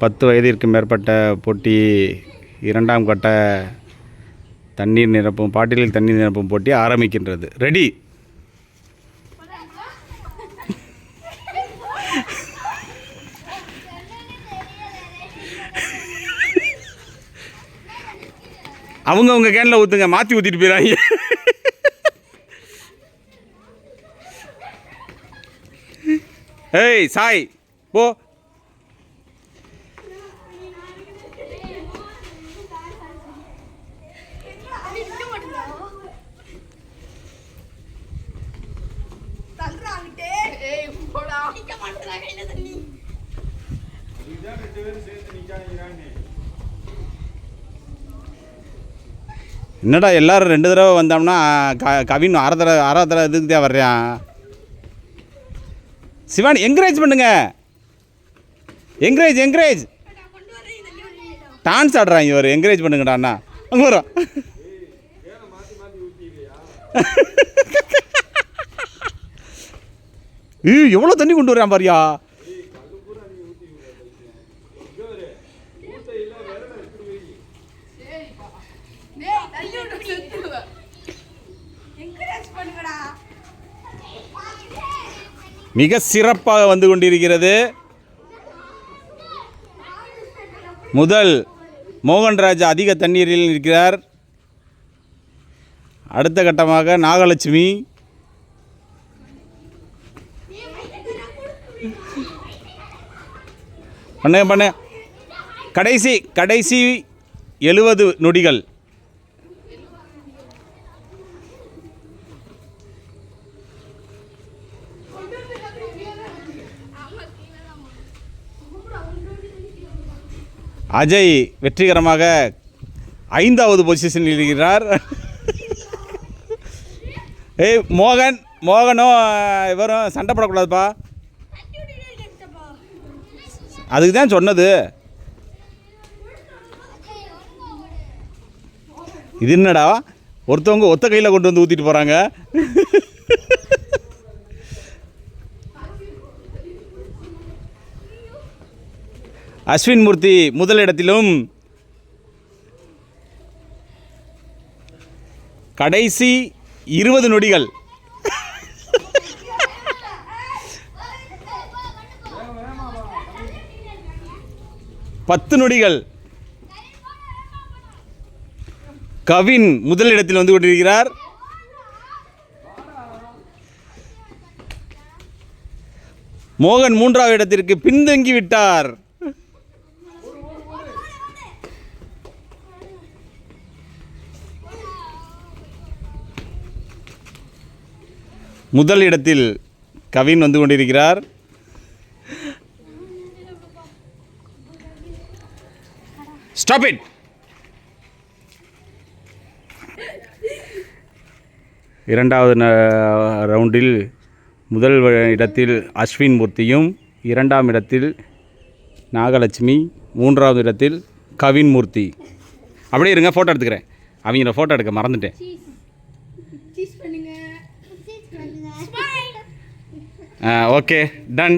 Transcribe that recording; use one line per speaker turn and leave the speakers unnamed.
10 வயதிற்கு மேற்பட்ட போட்டி இரண்டாம் கட்ட தண்ணீர் நிரப்பும் பாட்டிலில் தண்ணீர் நிரப்பும் போட்டி ஆரம்பிக்கின்றது. ரெடி. அவங்க கேனில் ஊற்றுங்க, மாற்றி ஊற்றிட்டு போயிடாங்க. ஏய் சாய் போ. என்னடா எல்லாரும் 2 தடவை வந்தோம்னா கவின் அரை தடவை இதுக்கு தான் வர்றான். சிவானி என்கரேஜ் பண்ணுங்க, என்கரேஜ் டான்ஸ் ஆடுறான் இவர். என்கரேஜ் பண்ணுங்கடா அண்ணா. அங்கே வரும். எவ்வளோ தண்ணி கொண்டு வரான் பாரியா. மிக சிறப்பாக வந்து கொண்டிருக்கிறது. முதல் மோகன்ராஜ் அதிக தண்ணீரில் இருக்கிறார். அடுத்த கட்டமாக நாகலட்சுமி, பண்ண கடைசி 70 நொடிகள். அஜய் வெற்றிகரமாக 5வது பொசிஷனில் இருக்கிறார். ஏய் மோகனும் இவரும் சண்டை போடக்கூடாதுப்பா. அதுக்கு தான் சொன்னது. இது என்னடா ஒருத்தவங்க ஒத்த கையில் கொண்டு வந்து ஊற்றிட்டு போகிறாங்க. அஸ்வின் மூர்த்தி முதலிடத்திலும் கடைசி 20 நொடிகள். பத்து நொடிகள். கவின் முதலிடத்தில் வந்து கொண்டிருக்கிறார். மோகன் 3வது இடத்திற்கு பின்தங்கி விட்டார். முதல் இடத்தில் கவின் வந்து கொண்டிருக்கிறார். Stop it. இரண்டாவது ரவுண்டில் முதல் இடத்தில் அஸ்வின் மூர்த்தியும், 2ஆம் இடத்தில் நாகலட்சுமி, 3வது இடத்தில் கவின் மூர்த்தி. அப்படியே இருங்க, ஃபோட்டோ எடுத்துக்கிறேன். அவங்கள ஃபோட்டோ எடுக்க மறந்துட்டேன். Okay done.